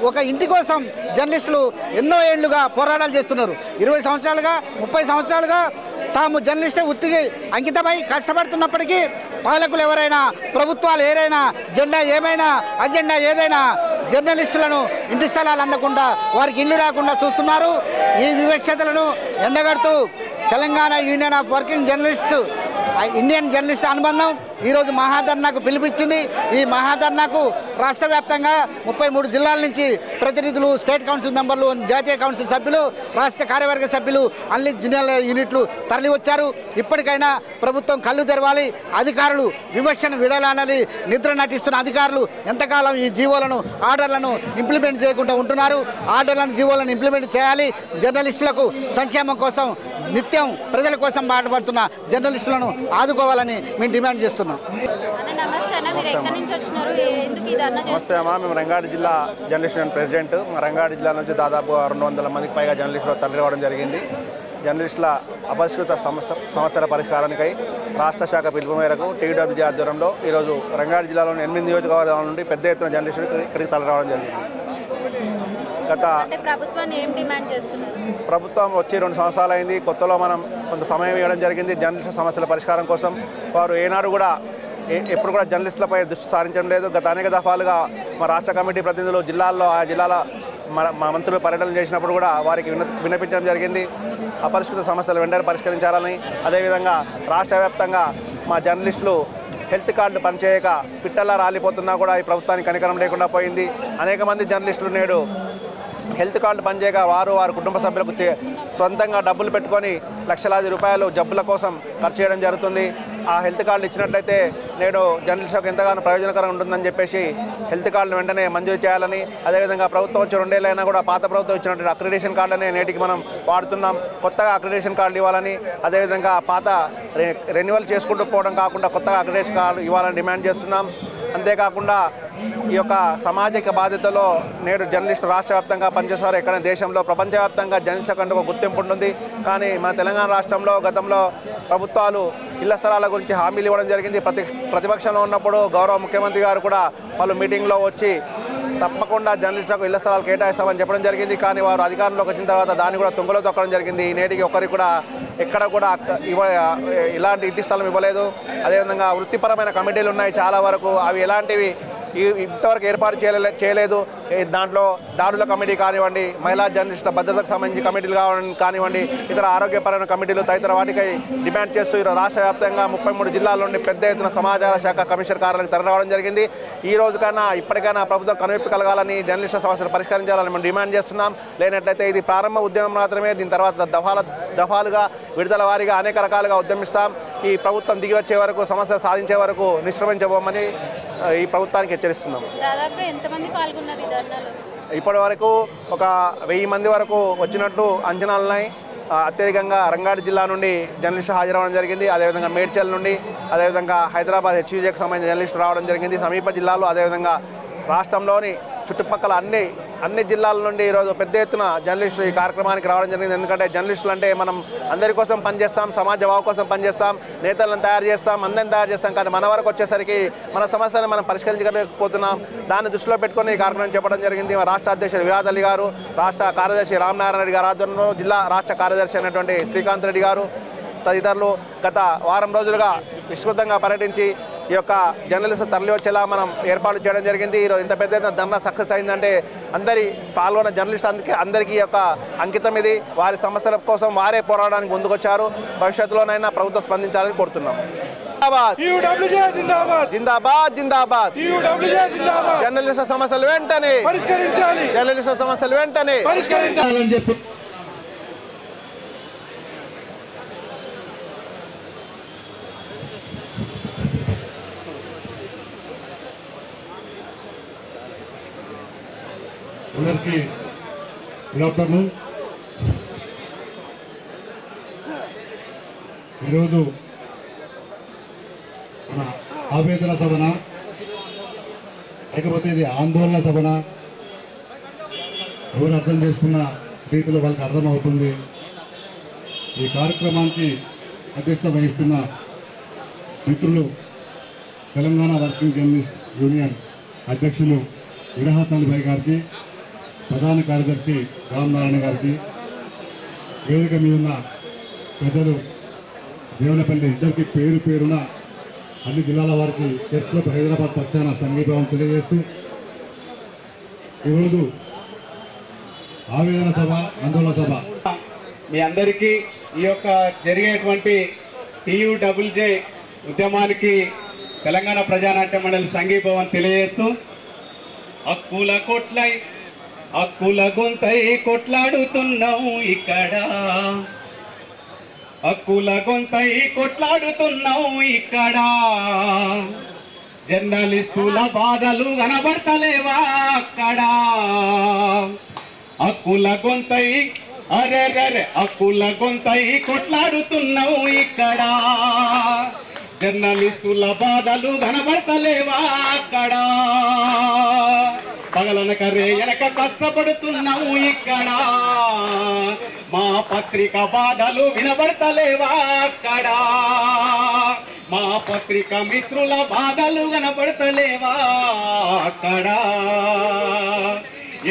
ఒక ఇంటి కోసం జర్నలిస్టులు ఎన్నో ఏళ్లుగా పోరాటాలు చేస్తున్నారు. 20 సంవత్సరాలుగా 30 సంవత్సరాలుగా తాము జర్నలిస్టు వృత్తికి అంకితమై కష్టపడుతున్నప్పటికీ పాలకులు ఎవరైనా, ప్రభుత్వాలు ఏదైనా, అజెండా ఏదైనా జర్నలిస్టులను ఇంటి స్థలాలు అందకుండా, వారికి ఇల్లు రాకుండా చూస్తున్నారు. ఈ వివక్షతలను ఎండగడుతూ Telangana union of working journalists, Indian journalist అనుబంధం ఈరోజు మహాధర్నాకు పిలుపుచ్చింది. ఈ మహాధర్నాకు రాష్ట్ర వ్యాప్తంగా 33 జిల్లాల నుంచి ప్రతినిధులు, స్టేట్ కౌన్సిల్ మెంబర్లు, జాతీయ కౌన్సిల్ సభ్యులు, రాష్ట్ర కార్యవర్గ సభ్యులు, అన్ని జిల్లా యూనిట్లు తరలి వచ్చారు. ఇప్పటికైనా ప్రభుత్వం కళ్ళు తెరవాలి, అధికారులు వివక్షను విడాలనాలి. నిద్ర నటిస్తున్న అధికారులు ఎంతకాలం ఈ జీవోలను, ఆర్డర్లను ఇంప్లిమెంట్ చేయకుండా ఉంటున్నారు? ఆర్డర్లను, జీవోలను ఇంప్లిమెంట్ చేయాలి. జర్నలిస్టులకు సంక్షేమం కోసం, నిత్యం ప్రజల కోసం బాధపడుతున్న జర్నలిస్టులను ఆదుకోవాలని మేము డిమాండ్ చేస్తున్నాం. నమస్తే అమ్మా, మేము రంగారెడ్డి జిల్లా జర్నలిస్ట్ యూనియన్ ప్రెసిడెంట్. మా రంగారెడ్డి జిల్లా నుంచి దాదాపు 200 మందికి పైగా జర్నలిస్టులు తరలి రావడం జరిగింది. జర్నలిస్టుల అపరిష్కృత సమస్యల పరిష్కారానికై రాష్ట్ర శాఖ పిలుపు మేరకు టీడబ్ల్యూజీ ఆధ్వర్యంలో ఈరోజు రంగారెడ్డి జిల్లాలోని 8 నియోజకవర్గాల నుండి పెద్ద ఎత్తున జర్నలిస్టులు ఇక్కడికి తరలిరావడం జరిగింది. ప్రభుత్వం వచ్చి 2 సంవత్సరాలు అయింది. కొత్తలో మనం కొంత సమయం ఇవ్వడం జరిగింది జర్నలిస్టుల సమస్యల పరిష్కారం కోసం. వారు ఏనాడు కూడా ఎప్పుడు కూడా జర్నలిస్టులపై దృష్టి సారించడం లేదు. గత అనేక దఫాలుగా మా రాష్ట్ర కమిటీ ప్రతినిధులు జిల్లాల్లో ఆ జిల్లాల మా మంత్రులు పర్యటన చేసినప్పుడు కూడా వారికి విన్నపించడం జరిగింది. అపరిష్కృత సమస్యలు వెంటనే పరిష్కరించాలని, అదేవిధంగా రాష్ట్ర వ్యాప్తంగా మా జర్నలిస్టులు హెల్త్ కార్డు పనిచేయక పిట్టల్లా రాలిపోతున్నా కూడా ఈ ప్రభుత్వానికి కనికరం లేకుండా పోయింది. అనేక మంది జర్నలిస్టులు నేడు హెల్త్ కార్డు పనిచేయక వారి కుటుంబ సభ్యులకు సొంతంగా డబ్బులు పెట్టుకొని లక్షలాది రూపాయలు జబ్బుల కోసం ఖర్చు చేయడం జరుగుతుంది. ఆ హెల్త్ కార్డు ఇచ్చినట్లయితే నేడు జర్నలిస్టులకు ఎంతగానో ప్రయోజనకరంగా ఉంటుందని చెప్పేసి హెల్త్ కార్డును వెంటనే మంజూరు చేయాలని, అదేవిధంగా ప్రభుత్వం వచ్చి 2 ఏళ్ళైనా కూడా పాత ప్రభుత్వం ఇచ్చినటువంటి అక్రిడేషన్ కార్డునే నేటికి మనం వాడుతున్నాం. కొత్తగా అక్రిడేషన్ కార్డు ఇవ్వాలని, అదేవిధంగా పాత రెన్యువల్ చేసుకుంటూ పోవడం కాకుండా కొత్తగా అక్రిడేషన్ కార్డు ఇవ్వాలని డిమాండ్ చేస్తున్నాం. అంతేకాకుండా ఈ యొక్క సామాజిక బాధ్యతలో నేడు జర్నలిస్టు రాష్ట్ర వ్యాప్తంగా పనిచేసేవారు ఎక్కడ దేశంలో ప్రపంచవ్యాప్తంగా జర్నలిస్టు కంటే ఒక గుర్తింపు ఉంటుంది. కానీ మన తెలంగాణ రాష్ట్రంలో గతంలో ప్రభుత్వాలు ఇళ్ల స్థలాల గురించి హామీలు ఇవ్వడం జరిగింది. ప్రతిపక్షంలో ఉన్నప్పుడు గౌరవ ముఖ్యమంత్రి గారు కూడా వాళ్ళు మీటింగ్లో వచ్చి తప్పకుండా జర్నలిస్టులకు ఇళ్ల స్థలాలు కేటాయిస్తామని చెప్పడం జరిగింది. కానీ వారు అధికారంలోకి వచ్చిన తర్వాత దాన్ని కూడా తుంగలో తొక్కడం జరిగింది. నేటికి ఒకరికి కూడా ఎక్కడ కూడా ఇలాంటి ఇంటి స్థలం ఇవ్వలేదు. అదేవిధంగా వృత్తిపరమైన కమిటీలు ఉన్నాయి చాలా వరకు, అవి ఎలాంటివి ఇంతవరకు ఏర్పాటు చేయలేదు. దాంట్లో దాడుల కమిటీ కానివ్వండి, మహిళా జర్నలిస్టుల భద్రతకు సంబంధించి కమిటీలు కానివ్వండి, ఇతర ఆరోగ్యపరమైన కమిటీలు తదితర వాటికై డిమాండ్ చేస్తూ రాష్ట్ర వ్యాప్తంగా 33 జిల్లాల నుండి పెద్ద ఎత్తున సమాచార శాఖ కమిషనర్ కార్యాలయానికి తరలిరావడం జరిగింది. ఈ రోజు కన్నా ఇప్పటికైనా ప్రభుత్వం కనువిప్పు కలగాలని, జర్నలిస్టుల సమస్యలు పరిష్కరించాలని మేము డిమాండ్ చేస్తున్నాం. లేనట్లయితే ఇది ప్రారంభ ఉద్యమం మాత్రమే. దీని తర్వాత దఫాలుగా విడుదల వారీగా అనేక రకాలుగా ఉద్యమిస్తాం. ఈ ప్రభుత్వం దిగి వచ్చే వరకు, సమస్య సాధించే వరకు నిశ్రమించబోమని ఈ ప్రభుత్వానికి హెచ్చరిస్తున్నాం. ఇప్పటి వరకు ఒక 1000 మంది వరకు వచ్చినట్టు అంచనాలున్నాయి. అత్యధికంగా రంగారెడ్డి జిల్లా నుండి జర్నలిస్టు హాజరవడం జరిగింది. అదేవిధంగా మేడ్చల్ నుండి, అదేవిధంగా హైదరాబాద్ హెచ్యూజేకి సంబంధించిన జర్నలిస్టు రావడం జరిగింది. సమీప జిల్లాలు, అదేవిధంగా రాష్ట్రంలోని చుట్టుపక్కల అన్ని జిల్లాల నుండి ఈరోజు పెద్ద ఎత్తున జర్నలిస్టులు ఈ కార్యక్రమానికి రావడం జరిగింది. ఎందుకంటే జర్నలిస్టులు అంటే మనం అందరి కోసం పనిచేస్తాం, సమాజ బావు కోసం పనిచేస్తాం, నేతలను తయారు చేస్తాం, అందరిని తయారు చేస్తాం. కానీ మన వరకు వచ్చేసరికి మన సమస్యలను మనం పరిష్కరించలేకపోతున్నాం. దాన్ని దృష్టిలో పెట్టుకుని ఈ కార్యక్రమం చెప్పడం జరిగింది. రాష్ట్ర అధ్యక్షుడు విరాజ్ అలీ గారు, రాష్ట్ర కార్యదర్శి రామనారాయణ రెడ్డి గారు ఆధ్వర్యంలో, జిల్లా రాష్ట్ర కార్యదర్శి అయినటువంటి శ్రీకాంత్ రెడ్డి గారు తదితరులు గత వారం రోజులుగా విస్తృతంగా పర్యటించి ఈ యొక్క జర్నలిస్టు తరలి వచ్చేలా మనం ఏర్పాటు చేయడం జరిగింది. ఈరోజు ఇంత పెద్ద ఎత్తున ధర్నా సక్సెస్ అయిందంటే పాల్గొన్న జర్నలిస్టు అందరికీ యొక్క అంకితం ఇది. వారి సమస్యల కోసం వారే పోరాడడానికి ముందుకొచ్చారు. భవిష్యత్తులోనైనా ప్రభుత్వం స్పందించాలని కోరుతున్నాం. జిందాబాద్ జిందాబాద్. జర్నలిస్టు సమస్యలు వెంటనే పరిష్కరించాలి. జర్నలిస్టు సమస్యలు వెంటనే పరిష్కరించాలని చెప్పి అందరికీ గుడ్ ఆఫ్టర్నూన్. ఈరోజు మన ఆవేదన సభన, లేకపోతే ఇది ఆందోళన సభన, ఎవరు అర్థం చేసుకున్న రీతిలో వాళ్ళకి అర్థమవుతుంది. ఈ కార్యక్రమానికి అధ్యక్షత వహిస్తున్న మిత్రులు తెలంగాణ వర్కింగ్ జర్నలిస్ట్ యూనియన్ అధ్యక్షులు విరహత్ అలీ భాయ్ గారికి, ప్రధాన కార్యదర్శి రామనారాయణ గారికి, వేదిక మీద ఉన్న పెద్దలు దేవులపల్లి ఇద్దరికి పేరు పేరున అన్ని జిల్లాల వారికి ప్రెస్ క్లబ్ హైదరాబాద్ పక్షాన సంఘీభావం తెలియజేస్తూ ఈరోజు ఆవేదన సభ, ఆందోళన సభ మీ అందరికీ ఈ యొక్క జరిగేటువంటి TUJJ ఉద్యమానికి తెలంగాణ ప్రజానాట్య మండలి సంఘీభావం తెలియజేస్తూ హక్కుల గొంతై కొట్లాడుతున్నాము ఇక్కడ, హక్కుల గొంతై కొట్లాడుతున్నాము ఇక్కడ, జర్నలిస్టుల బాధలు కనబడతలేవా అక్కడ, హక్కుల గొంతై హక్కుల గొంతై కొట్లాడుతున్నాము ఇక్కడ, జర్నలిస్టుల బాధలు కనబడతలేవా అక్కడ, పగలనక రేయనక కష్టపడుతున్నాము ఇక్కడ మా పత్రిక బాధలు వినబడతలేవా అక్కడ మా పత్రిక మిత్రుల బాధలు కనబడతలేవా అక్కడ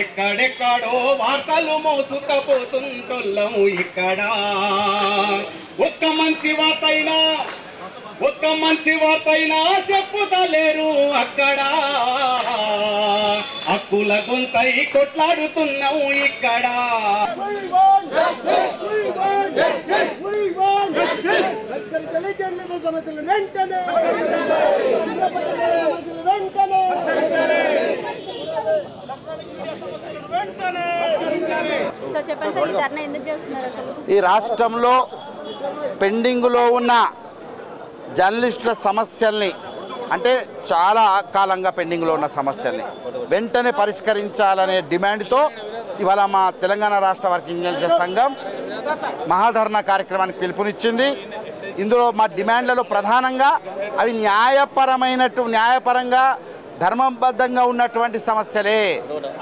ఎక్కడెక్కడో వార్తలు మోసుకపోతుంటోళ్ళము ఇక్కడ ఒక్క మంచి వార్తైనా చెప్పుతలేరు అక్కడ హక్కుల గొంతై కొట్లాడుతున్నాము ఇక్కడ చెప్పండి సార్, ఈ ధర్నా ఎందుకు చేస్తున్నారు అసలు? ఈ రాష్ట్రంలో పెండింగ్లో ఉన్న జర్నలిస్టుల సమస్యల్ని, అంటే చాలా కాలంగా పెండింగ్లో ఉన్న సమస్యల్ని వెంటనే పరిష్కరించాలనే డిమాండ్తో ఇవాళ మా తెలంగాణ రాష్ట్ర వర్కింగ్ జర్నలిస్టుల సంఘం మహాధర్నా కార్యక్రమానికి పిలుపునిచ్చింది. ఇందులో మా డిమాండ్లలో ప్రధానంగా అవి న్యాయపరంగా ధర్మబద్ధంగా ఉన్నటువంటి సమస్యలే.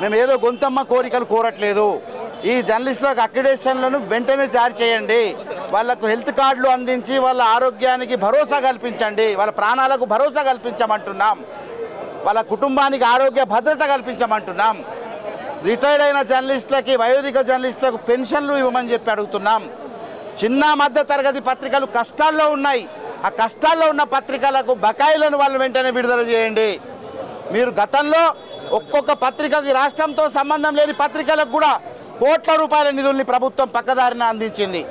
మేము ఏదో గొంతమ్మ కోరికలు కోరట్లేదు. ఈ జర్నలిస్టులకు అక్రిడేషన్లను వెంటనే జారీ చేయండి, వాళ్ళకు హెల్త్ కార్డులు అందించి వాళ్ళ ఆరోగ్యానికి భరోసా కల్పించండి, వాళ్ళ ప్రాణాలకు భరోసా కల్పించమంటున్నాం, వాళ్ళ కుటుంబానికి ఆరోగ్య భద్రత కల్పించమంటున్నాం. రిటైర్డ్ అయిన జర్నలిస్టులకి, వయోధిక జర్నలిస్టులకు పెన్షన్లు ఇవ్వమని చెప్పి అడుగుతున్నాం. చిన్న మధ్య తరగతి పత్రికలు కష్టాల్లో ఉన్నాయి. ఆ కష్టాల్లో ఉన్న పత్రికలకు బకాయిలను వాళ్ళు వెంటనే విడుదల చేయండి. మీరు గతంలో ఒక్కొక్క పత్రికకి, రాష్ట్రంతో సంబంధం లేని పత్రికలకు కూడా కోట్ల రూపాయల నిధుల్ని ప్రభుత్వం పక్కదారిన అందించింది.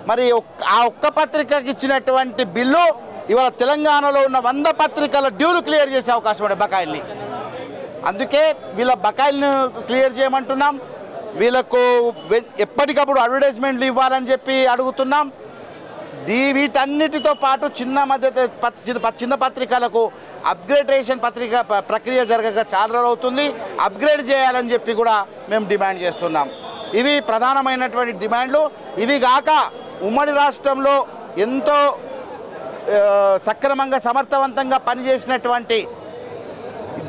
మరి ఆ ఒక్క పత్రికకి ఇచ్చినటువంటి బిల్లు ఇవాళ తెలంగాణలో ఉన్న 100 పత్రికల డ్యూలు క్లియర్ చేసే అవకాశం ఉండే బకాయిల్ని. అందుకే వీళ్ళ బకాయిలను క్లియర్ చేయమంటున్నాం. వీళ్ళకు ఎప్పటికప్పుడు అడ్వర్టైజ్మెంట్లు ఇవ్వాలని చెప్పి అడుగుతున్నాం. వీటన్నిటితో పాటు చిన్న పత్రికలకు అప్గ్రేడేషన్ ప్రక్రియ జరగక చాలా రోజులు అవుతుంది. అప్గ్రేడ్ చేయాలని చెప్పి కూడా మేము డిమాండ్ చేస్తున్నాం. ఇవి ప్రధానమైనటువంటి డిమాండ్లు. ఇవి కాక ఉమ్మడి రాష్ట్రంలో ఎంతో సక్రమంగా సమర్థవంతంగా పనిచేసినటువంటి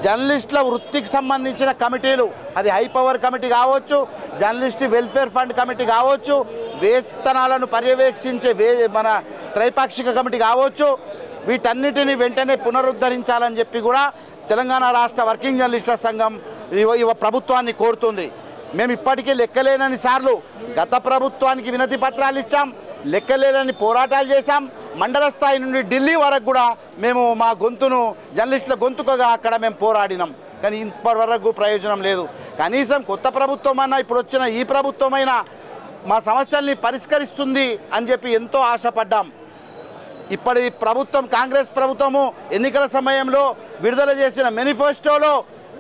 జర్నలిస్టుల వృత్తికి సంబంధించిన కమిటీలు, అది హై పవర్ కమిటీ కావచ్చు, జర్నలిస్ట్ వెల్ఫేర్ ఫండ్ కమిటీ కావచ్చు, వేతనాలను పర్యవేక్షించే మన త్రైపాక్షిక కమిటీ కావచ్చు, వీటన్నిటిని వెంటనే పునరుద్ధరించాలని చెప్పి కూడా తెలంగాణ రాష్ట్ర వర్కింగ్ జర్నలిస్టుల సంఘం ప్రభుత్వాన్ని కోరుతుంది. మేము ఇప్పటికీ లెక్కలేనన్ని సార్లు గత ప్రభుత్వానికి వినతి పత్రాలు ఇచ్చాం, లెక్కలేనని పోరాటాలు చేశాం. మండల స్థాయి నుండి ఢిల్లీ వరకు కూడా మేము మా గొంతును, జర్నలిస్టుల గొంతుకగా అక్కడ మేము పోరాడినాం. కానీ ఇప్పటి వరకు ప్రయోజనం లేదు. కనీసం కొత్త ప్రభుత్వం అన్నా, ఇప్పుడు వచ్చిన ఈ ప్రభుత్వమైనా మా సమస్యల్ని పరిష్కరిస్తుంది అని చెప్పి ఎంతో ఆశపడ్డాం. ఇప్పటి ప్రభుత్వం, కాంగ్రెస్ ప్రభుత్వము ఎన్నికల సమయంలో విడుదల చేసిన మేనిఫెస్టోలో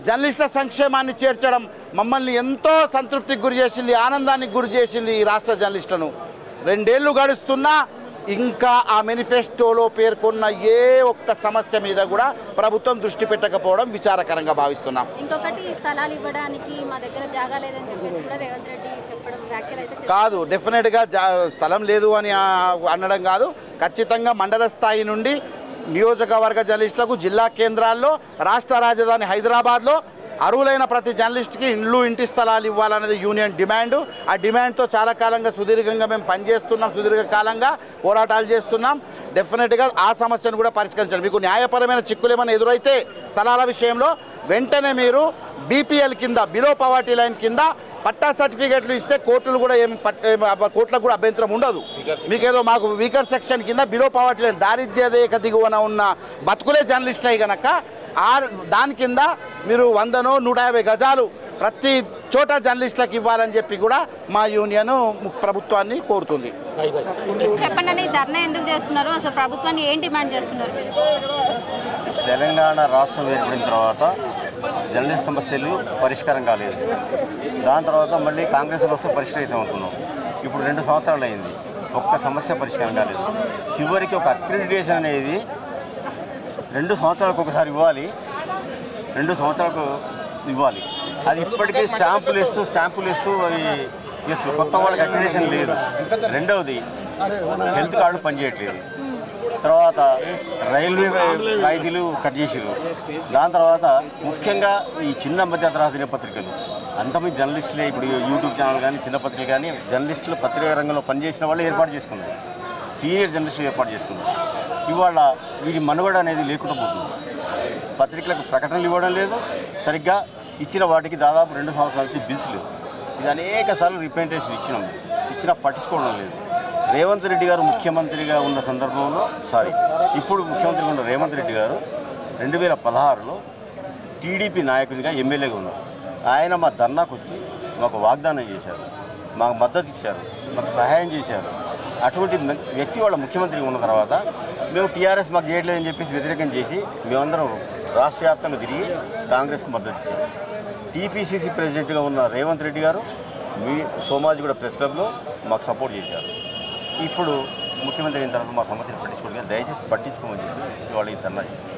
జర్నలిస్టుల సంక్షేమాన్ని చేర్చడం మమ్మల్ని ఎంతో సంతృప్తికి గురి చేసింది, ఆనందానికి గురి చేసింది ఈ రాష్ట్ర జర్నలిస్టులను. 2 ఏళ్ళు గడుస్తున్నా ఇంకా ఆ మేనిఫెస్టోలో పేర్కొన్న ఏ ఒక్క సమస్య మీద కూడా ప్రభుత్వం దృష్టి పెట్టకపోవడం విచారకరంగా భావిస్తున్నాం. ఇంకొకటి, స్థలాలు ఇవ్వడానికి మా దగ్గర జాగా లేదని చెప్పేసి కూడా రేవంత్ రెడ్డి చెప్పడం వ్యాఖ్యలు అయితే కాదు. డెఫినెట్గా స్థలం లేదు అని అనడం కాదు. ఖచ్చితంగా మండల స్థాయి నుండి నియోజకవర్గ జర్నలిస్టులకు జిల్లా కేంద్రాల్లో, రాష్ట్ర రాజధాని హైదరాబాద్లో అర్హులైన ప్రతి జర్నలిస్ట్కి ఇంటి స్థలాలు ఇవ్వాలనేది యూనియన్ డిమాండ్. ఆ డిమాండ్తో చాలా కాలంగా సుదీర్ఘంగా మేము పనిచేస్తున్నాం, సుదీర్ఘకాలంగా పోరాటాలు చేస్తున్నాం. డెఫినెట్గా ఆ సమస్యను కూడా పరిష్కరించాలి. మీకు న్యాయపరమైన చిక్కులు ఏమైనా ఎదురైతే స్థలాల విషయంలో వెంటనే మీరు బీపీఎల్ కింద, బిలో పవర్టీ లైన్ కింద పట్టా సర్టిఫికేట్లు ఇస్తే కోర్టులు కూడా కోర్టులకు కూడా అభ్యంతరం ఉండదు. మీకేదో మాకు వీకర్ సెక్షన్ కింద బిలో పవర్టీ లైన్, దారిద్ర్య రేఖ దిగువన ఉన్న బతుకులే జర్నలిస్టులు అయి కనుక దాని కింద మీరు 100 150 గజాలు ప్రతి చోట జర్నలిస్టులకు ఇవ్వాలని చెప్పి కూడా మా యూనియన్ ప్రభుత్వాన్ని కోరుతుంది. చెప్పండి, ధర్నా ఎందుకు చేస్తున్నారు? అసలు ప్రభుత్వాన్ని ఏం డిమాండ్ చేస్తున్నారు? తెలంగాణ రాష్ట్రం ఏర్పడిన తర్వాత జర్నలిస్ట్ సమస్యలు పరిష్కారం కాలేదు. దాని తర్వాత మళ్ళీ కాంగ్రెస్లో వస్తే పరిష్కరిస్తాం అనుకున్నాం. ఇప్పుడు 2 సంవత్సరాలు అయింది, ఒక్క సమస్య పరిష్కారం కాలేదు. చివరికి ఒక అక్రిడిటేషన్ అనేది 2 సంవత్సరాలకు ఒకసారి ఇవ్వాలి, 2 సంవత్సరాలకు ఇవ్వాలి. అది ఇప్పటికీ స్టాంపులు ఇస్తూ అవి చేస్తారు. కొత్త వాళ్ళకి అక్రిడిటేషన్ లేదు. రెండవది హెల్త్ కార్డు పనిచేయట్లేదు. తర్వాత రైల్వే రాయితీలు కట్ చేసారు. దాని తర్వాత ముఖ్యంగా ఈ చిన్న మధ్య తరహా దినపత్రికలు అంతమంది జర్నలిస్టులే ఇప్పుడు యూట్యూబ్ ఛానల్ కానీ చిన్న పత్రికలు కానీ జర్నలిస్టులు పత్రికా రంగంలో పనిచేసిన వాళ్ళు ఏర్పాటు చేసుకున్నారు, సీనియర్ జర్నలిస్టులు ఏర్పాటు చేసుకున్నారు. ఇవాళ వీటి మనుగడ అనేది లేకుండా పోతుంది. పత్రికలకు ప్రకటనలు ఇవ్వడం లేదు, సరిగ్గా ఇచ్చిన వాటికి దాదాపు 2 సంవత్సరాల నుంచి బిల్స్ లేవు. ఇది అనేక సార్లు రిప్రజెంటేషన్ ఇచ్చినా పట్టించుకోవడం లేదు. రేవంత్ రెడ్డి గారు ముఖ్యమంత్రిగా ఉన్న సందర్భంలో ఇప్పుడు ముఖ్యమంత్రిగా ఉన్న రేవంత్ రెడ్డి గారు 2016లో టీడీపీ నాయకునిగా ఎమ్మెల్యేగా ఉన్నారు. ఆయన మా ధర్నాకు వచ్చి మాకు వాగ్దానం చేశారు, మాకు మద్దతు ఇచ్చారు, మాకు సహాయం చేశారు. అటువంటి వ్యక్తి వాళ్ళ ముఖ్యమంత్రిగా ఉన్న తర్వాత మేము టీఆర్ఎస్ మాకు చేయట్లేదని చెప్పేసి వ్యతిరేకం చేసి మేమందరం రాష్ట్ర వ్యాప్తంగా తిరిగి కాంగ్రెస్కి మద్దతు ఇచ్చారు. టీపీసీసీ ప్రెసిడెంట్గా ఉన్న రేవంత్ రెడ్డి గారు మీ సోమాజిగూడ ప్రెస్ క్లబ్లో మాకు సపోర్ట్ చేశారు. ఇప్పుడు ముఖ్యమంత్రి అయిన తర్వాత మా సమస్యలు పట్టించుకోవడం దయచేసి పట్టించుకోమని చెప్పి వాళ్ళకి ధర్నా చేశారు.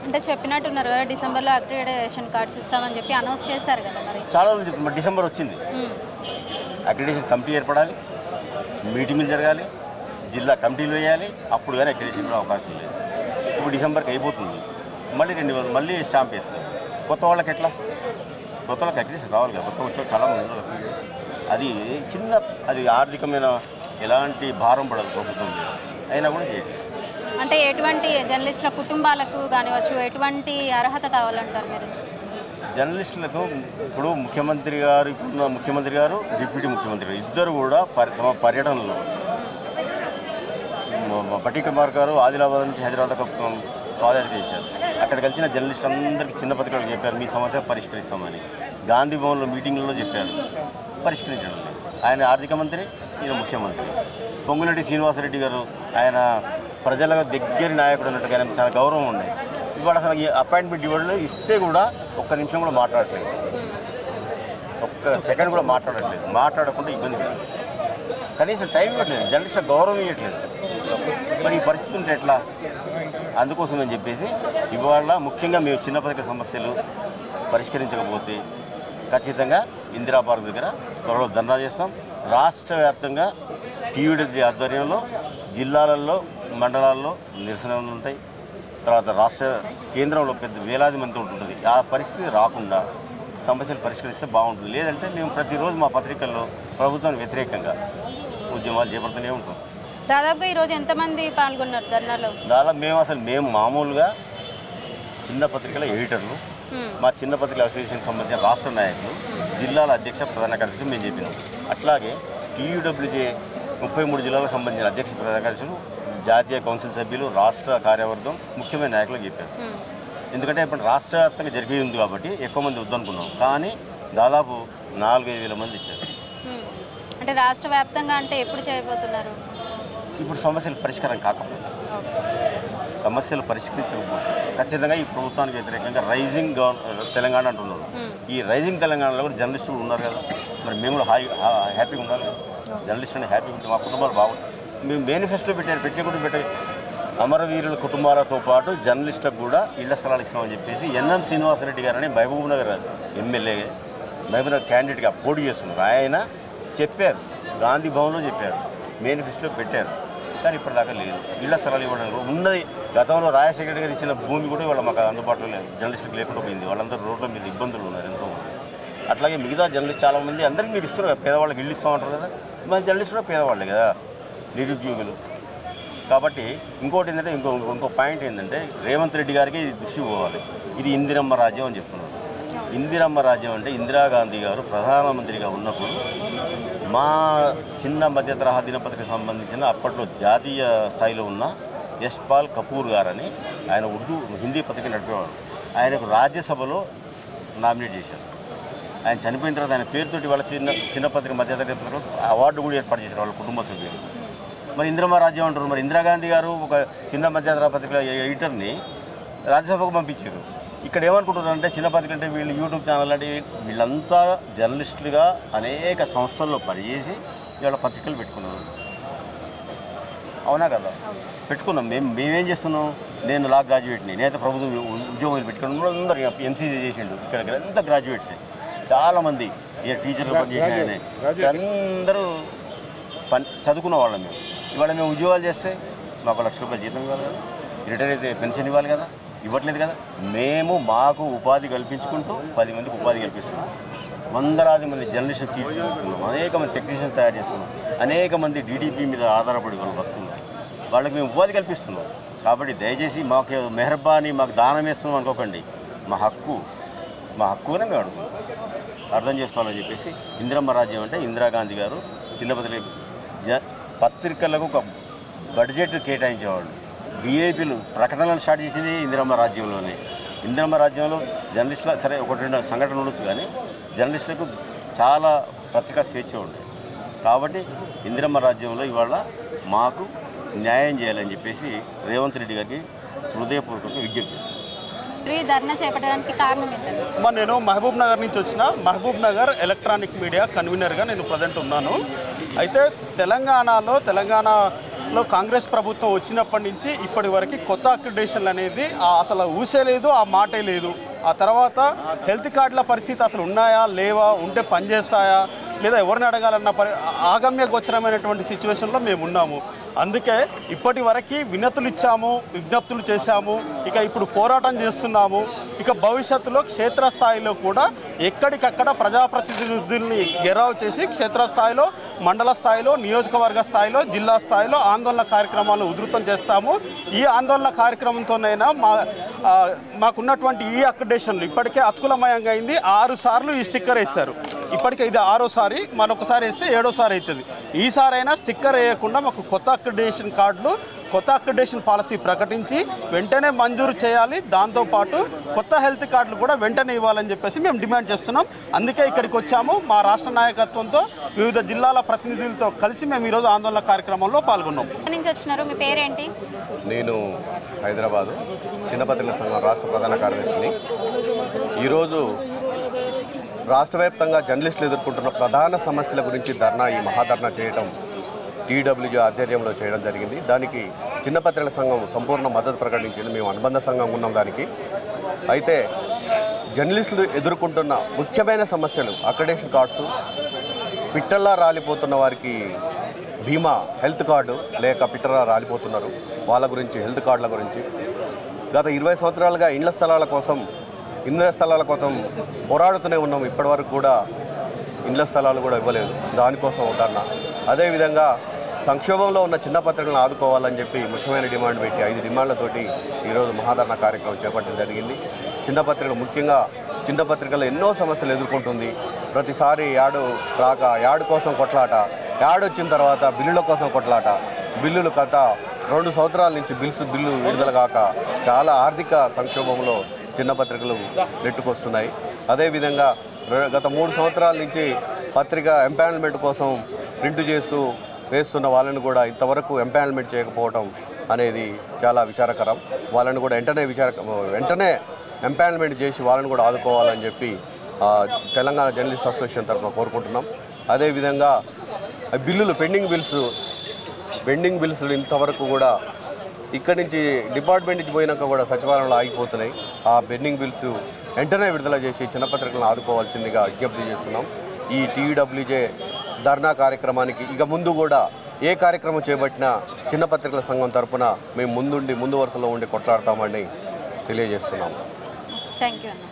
అంటే చెప్పినట్టున్నారు కదా డిసెంబర్లో అక్రిడేషన్ కార్డ్స్ ఇస్తామని చెప్పి అనౌన్స్ చేస్తారు కదా, మరి చాలా రోజులు చెప్తున్నారు. డిసెంబర్ వచ్చింది, అక్రిడేషన్ కమిటీ ఏర్పడాలి, మీటింగులు జరగాలి, జిల్లా కమిటీలు వేయాలి, అప్పుడు కానీ అక్రిడేషన్ అవకాశం లేదు. ఇప్పుడు డిసెంబర్కి అయిపోతుంది, మళ్ళీ స్టాంప్ వేస్తారు. కొత్త వాళ్ళకి ఎట్లా? కొత్త వాళ్ళకి అక్రిడేషన్ రావాలి కదా, కొత్త వచ్చే చాలా మంది. అది ఆర్థికమైన ఎలాంటి భారం పడదు ప్రభుత్వం అయినా కూడా చేయట్లేదు. అంటే ఎటువంటి జర్నలిస్టుల కుటుంబాలకు కానివచ్చు ఎటువంటి అర్హత కావాలంటారు మీరు? జర్నలిస్టులకు ఇప్పుడు ఇప్పుడున్న ముఖ్యమంత్రి గారు డిప్యూటీ ముఖ్యమంత్రి గారు ఇద్దరు కూడా తమ పర్యటనలో పట్టి కుమార్ గారు ఆదిలాబాద్ నుంచి హైదరాబాద్ పాదయాత్ర చేశారు. అక్కడ కలిసిన జర్నలిస్టులందరికీ చిన్న పత్రికలు చెప్పారు, మీ సమస్య పరిష్కరిస్తామని. గాంధీ భవన్లో మీటింగ్లలో చెప్పారు, పరిష్కరించడం లేదు. ఆయన ఆర్థిక మంత్రి, ఈయన ముఖ్యమంత్రి. పొంగులేటి శ్రీనివాసరెడ్డి గారు ఆయన ప్రజల దగ్గర నాయకుడు అన్నట్టుగా ఆయన చాలా గౌరవం ఉన్నాయి. ఇవాళ అసలు ఈ అపాయింట్మెంట్ ఇవ్వడం ఇస్తే కూడా ఒక్క నిమిషం కూడా మాట్లాడట్లేదు, ఒక్క సెకండ్ కూడా మాట్లాడట్లేదు. మాట్లాడకుండా ఇబ్బంది పెట్టలేదు, కనీసం టైం ఇవ్వట్లేదు, జర్నలిస్ట్ గౌరవం ఇవ్వట్లేదు. మరి ఈ పరిస్థితి ఉంటే ఎట్లా? అందుకోసం అని చెప్పేసి ఇవాళ ముఖ్యంగా మేము చిన్న పత్రిక సమస్యలు పరిష్కరించకపోతే ఖచ్చితంగా ఇందిరా పార్క్ దగ్గర త్వరలో ధర్నా చేస్తాం. రాష్ట్ర వ్యాప్తంగా టీయూడీ ఆధ్వర్యంలో జిల్లాలలో మండలాల్లో నిరసనలు ఉంటాయి. తర్వాత రాష్ట్ర కేంద్రంలో పెద్ద వేలాది మంది ఉంటుంది. ఆ పరిస్థితి రాకుండా సమస్యలు పరిష్కరిస్తే బాగుంటుంది. లేదంటే మేము ప్రతిరోజు మా పత్రికల్లో ప్రభుత్వానికి వ్యతిరేకంగా ఉద్యమాలు చేపడుతూనే ఉంటాం. దాదాపుగా ఈరోజు ఎంతమంది పాల్గొన్నారు ధర్నాలో? మేము మామూలుగా చిన్న పత్రికల ఎడిటర్లు, మా చిన్న పత్రికల అసోసియేషన్కి సంబంధించిన రాష్ట్ర నాయకులు, జిల్లాల అధ్యక్ష ప్రధాన కార్యదర్శులు మేము చెప్పినాం. అట్లాగే టీయూడబ్ల్యూజే 33 జిల్లాలకు సంబంధించిన అధ్యక్ష ప్రధాన కార్యదర్శులు, జాతీయ కౌన్సిల్ సభ్యులు, రాష్ట్ర కార్యవర్గం ముఖ్యమైన నాయకులకు చెప్పారు. ఎందుకంటే ఇప్పుడు రాష్ట్ర వ్యాప్తంగా జరిగేది ఉంది కాబట్టి ఎక్కువ మంది వద్దనుకున్నాం, కానీ దాదాపు 4-5 వేల మంది ఇచ్చారు. అంటే రాష్ట్ర వ్యాప్తంగా అంటే ఎప్పుడు చేయబోతున్నారు? ఇప్పుడు సమస్యలు పరిష్కారం కాకపోతే, సమస్యలు పరిష్కరించకపోతే ఖచ్చితంగా ఈ ప్రభుత్వానికి వ్యతిరేకంగా రైజింగ్ తెలంగాణ అంటున్నారు. ఈ రైజింగ్ తెలంగాణలో కూడా జర్నలిస్టులు ఉన్నారు కదా, మరి మేము కూడా హ్యాపీగా ఉండాలి కదా. జర్నలిస్టులు హ్యాపీగా ఉంటే మా కుటుంబాలు బాగుంటాయి. మేము మేనిఫెస్టో పెట్టే అమరవీరుల కుటుంబాలతో పాటు జర్నలిస్టులకు కూడా ఇళ్ల స్థలాలు ఇస్తామని చెప్పేసి ఎన్ఎం శ్రీనివాసరెడ్డి గారు అని మహబూబ్ నగర్ ఎమ్మెల్యే, మహబూబ్ నగర్ క్యాండిడేట్గా పోటీ చేస్తున్నారు. ఆయన చెప్పారు, గాంధీ భవన్లో చెప్పారు, మేనిఫెస్టో పెట్టారు, కానీ ఇప్పటిదాకా లేదు. ఇళ్ల స్థలాలు ఇవ్వడం ఉన్నది. గతంలో రాజశేఖర గారు ఇచ్చిన భూమి కూడా వాళ్ళ మాకు అందుబాటులో లేదు, జర్నలిస్టులకు లేకుండా పోయింది. వాళ్ళందరూ రోడ్ల మీద ఇబ్బందులు ఉన్నారు ఎంతోమంది. అట్లాగే మిగతా జర్నలిస్ట్ చాలామంది అందరికీ మీరు ఇస్తున్నారు కదా, పేదవాళ్ళకి ఇల్లు ఇస్తామంటారు కదా, మన జర్నలిస్ట్ కూడా పేదవాళ్ళే కదా, నిరుద్యోగులు. కాబట్టి ఇంకోటి ఏంటంటే ఇంకో పాయింట్ ఏంటంటే రేవంత్ రెడ్డి గారికి ఇది దృష్టి పోవాలి. ఇది ఇందిరమ్మ రాజ్యం అని చెప్తున్నారు. ఇందిరమ్మ రాజ్యం అంటే ఇందిరాగాంధీ గారు ప్రధానమంత్రిగా ఉన్నప్పుడు మా చిన్న మధ్య తరహా దినపత్రికకు సంబంధించిన అప్పట్లో జాతీయ స్థాయిలో ఉన్న యశ్పాల్ కపూర్ గారని ఆయన హిందీ పత్రిక నడిపేవాడు. ఆయనకు రాజ్యసభలో నామినేట్ చేశారు. ఆయన చనిపోయిన తర్వాత ఆయన పేరుతోటి వాళ్ళ చిన్న పత్రిక మధ్య తరగతి పత్రికలో అవార్డు కూడా ఏర్పాటు చేశారు వాళ్ళ కుటుంబ సభ్యులు. మరి ఇందిరమ్మ రాజ్యం అంటారు. మరి ఇందిరాగాంధీ గారు ఒక చిన్న మధ్య తరగతి పత్రికల ఎడిటర్ని రాజ్యసభకు పంపించారు. ఇక్కడ ఏమనుకుంటున్నారంటే చిన్న పత్రికలు అంటే వీళ్ళు యూట్యూబ్ ఛానల్ అంటే వీళ్ళంతా జర్నలిస్టులుగా అనేక సంస్థల్లో పనిచేసి ఇవాళ పత్రికలు పెట్టుకున్నారు. అవునా కదా? పెట్టుకున్నాం. మేమేం చేస్తున్నాం? నేను లా గ్రాడ్యుయేట్ని, నేనైతే ప్రభుత్వం ఉద్యోగం పెట్టుకున్నాను. అందరూ ఎంసీసీ చేసిండు. ఇక్కడ ఎంత గ్రాడ్యుయేట్స్ చాలామంది టీచర్లు పనిచేసిన అందరూ చదువుకున్న వాళ్ళం. మేము ఇవాళ మేము ఉద్యోగాలు చేస్తే మాకు ₹1,00,000 జీతం ఇవ్వాలి కదా, రిటైర్ అయితే పెన్షన్ ఇవ్వాలి కదా, ఇవ్వట్లేదు కదా. మేము మాకు ఉపాధి కల్పించుకుంటూ 10 మందికి ఉపాధి కల్పిస్తున్నాం. వందలాది మంది జర్నలిస్టులు తీర్చిదిద్దుతున్నాం, అనేక మంది టెక్నీషియన్స్ తయారు చేస్తున్నాం, అనేక మంది డీడీపీ మీద ఆధారపడి వాళ్ళు వస్తున్నారు, వాళ్ళకి మేము ఉపాధి కల్పిస్తున్నాం. కాబట్టి దయచేసి మాకు మెహర్బానీ మాకు దానం వేస్తున్నాం అనుకోకండి. మా హక్కునే మేము అడుగుతున్నాం, అర్థం చేసుకోవాలని చెప్పేసి. ఇందిరమ్మ రాజ్యం అంటే ఇందిరాగాంధీ గారు పత్రికలకు ఒక బడ్జెట్ కేటాయించేవాళ్ళు. డిఐపీలు ప్రకటనలు స్టార్ట్ చేసింది ఇందిరమ్మ రాజ్యంలోనే. ఇందిరమ్మ రాజ్యంలో జర్నలిస్టుల సరే 1-2 సంఘటనలు ఉండొచ్చు, కానీ జర్నలిస్టులకు చాలా పత్రికా స్వేచ్ఛ ఉండేది. కాబట్టి ఇందిరమ్మ రాజ్యంలో ఇవాళ మాకు న్యాయం చేయాలని చెప్పేసి రేవంత్ రెడ్డి గారికి హృదయపూర్వకంగా విజ్ఞప్తి చేస్తున్నాను. ధర్నా చేపట్టడానికి కారణం ఏంటంటే నేను మహబూబ్ నగర్ నుంచి వచ్చిన మహబూబ్ నగర్ ఎలక్ట్రానిక్ మీడియా కన్వీనర్గా నేను ప్రజెంట్ ఉన్నాను. అయితే తెలంగాణలో కాంగ్రెస్ ప్రభుత్వం వచ్చినప్పటి నుంచి ఇప్పటి వరకు కొత్త అక్రిడేషన్లు అనేది అసలు ఊసే లేదు, ఆ మాటే లేదు. ఆ తర్వాత హెల్త్ కార్డుల పరిస్థితి అసలు ఉన్నాయా లేవా, ఉంటే పనిచేస్తాయా లేదా ఎవరిని అడగాలన్న ఆగమ్య గోచరమైనటువంటి సిచ్యువేషన్లో మేము ఉన్నాము. అందుకే ఇప్పటి వరకు వినతులు ఇచ్చాము, విజ్ఞప్తులు చేశాము, ఇక ఇప్పుడు పోరాటం చేస్తున్నాము. ఇక భవిష్యత్తులో క్షేత్రస్థాయిలో కూడా ఎక్కడికక్కడ ప్రజాప్రతినిధుల్ని గెరావ్ చేసి క్షేత్రస్థాయిలో, మండల స్థాయిలో, నియోజకవర్గ స్థాయిలో, జిల్లా స్థాయిలో ఆందోళన కార్యక్రమాలను ఉధృతం చేస్తాము. ఈ ఆందోళన కార్యక్రమంతోనైనా మాకున్నటువంటి ఈ అక్రిడేషన్లు ఇప్పటికే అతుకులమయంగా అయింది. 6 సార్లు ఈ స్టిక్కర్ వేశారు. ఇప్పటికే ఇది 6వసారి, మరొకసారి వేస్తే 7వసారి అవుతుంది. ఈసారైనా స్టిక్కర్ వేయకుండా మాకు కొత్త అక్రిడేషన్ కార్డులు, కొత్త అక్రిడేషన్ పాలసీ ప్రకటించి వెంటనే మంజూరు చేయాలి. దాంతోపాటు కొత్త హెల్త్ కార్డులు కూడా వెంటనే ఇవ్వాలని చెప్పేసి మేము డిమాండ్ చేస్తున్నాం. అందుకే ఇక్కడికి వచ్చాము. మా రాష్ట్ర నాయకత్వంతో వివిధ జిల్లాల ప్రతినిధులతో కలిసి మేము ఈరోజు ఆందోళన కార్యక్రమంలో పాల్గొన్నాం. నుంచి వచ్చినారు, మీ పేరేంటి? నేను హైదరాబాదు చిన్న పత్రికల సంఘం రాష్ట్ర ప్రధాన కార్యదర్శిని. ఈరోజు రాష్ట్ర వ్యాప్తంగా జర్నలిస్టులు ఎదుర్కొంటున్న ప్రధాన సమస్యల గురించి ఈ మహాధర్నా చేయడం టీడబ్ల్యూజీ ఆధ్వర్యంలో చేయడం జరిగింది. దానికి చిన్న పత్రికల సంఘం సంపూర్ణ మద్దతు ప్రకటించింది. మేము అనుబంధ సంఘం ఉన్నాం దానికి. అయితే జర్నలిస్టులు ఎదుర్కొంటున్న ముఖ్యమైన సమస్యలు అక్రిడేషన్ కార్డ్స్, పిట్టల్లా రాలిపోతున్న వారికి బీమా హెల్త్ కార్డు లేక పిట్టల్లా రాలిపోతున్నారు, వాళ్ళ గురించి హెల్త్ కార్డుల గురించి. గత 20 సంవత్సరాలుగా ఇండ్ల స్థలాల కోసం పోరాడుతూనే ఉన్నాం. ఇప్పటివరకు కూడా ఇండ్ల స్థలాలు కూడా ఇవ్వలేదు. దానికోసం ఉంటాను. అదేవిధంగా సంక్షోభంలో ఉన్న చిన్న పత్రికలను ఆదుకోవాలని చెప్పి ముఖ్యమైన డిమాండ్ పెట్టి 5 డిమాండ్లతోటి ఈరోజు మహాధర్నా కార్యక్రమం చేపట్టడం జరిగింది. చిన్న పత్రికలు ముఖ్యంగా చిన్న పత్రికలు ఎన్నో సమస్యలు ఎదుర్కొంటుంది. ప్రతిసారి యాడ్ కోసం కొట్లాట, యాడ్ వచ్చిన తర్వాత బిల్లుల కోసం కొట్లాట, బిల్లులు గత 2 సంవత్సరాల నుంచి బిల్లు విడుదల కాక చాలా ఆర్థిక సంక్షోభంలో చిన్న పత్రికలు నెట్టుకొస్తున్నాయి. అదేవిధంగా గత 3 సంవత్సరాల నుంచి పత్రిక ఎంపానల్మెంట్ కోసం ప్రింట్ చేస్తూ వేస్తున్న వాళ్ళని కూడా ఇంతవరకు ఎంపానల్మెంట్ చేయకపోవడం అనేది చాలా విచారకరం. వాళ్ళని కూడా వెంటనే ఎంపానల్మెంట్ చేసి వాళ్ళని కూడా ఆదుకోవాలని చెప్పి తెలంగాణ జర్నలిస్ట్ అసోసియేషన్ తరఫున కోరుకుంటున్నాం. అదేవిధంగా పెండింగ్ బిల్స్ ఇంతవరకు కూడా ఇక్కడి నుంచి డిపార్ట్మెంట్ నుంచి పోయినాక కూడా సచివాలయంలో ఆగిపోతున్నాయి. ఆ పెండింగ్ బిల్స్ వెంటనే విడుదల చేసి చిన్న పత్రికలను ఆదుకోవాల్సిందిగా విజ్ఞప్తి చేస్తున్నాం. ఈ టీడబ్ల్యూజే ధర్నా కార్యక్రమానికి ఇక ముందు కూడా ఏ కార్యక్రమం చేపట్టినా చిన్న పత్రికల సంఘం తరఫున మేము ముందు వరుసలో ఉండి కొట్లాడతామని తెలియజేస్తున్నాం. థ్యాంక్ యూ అన్న.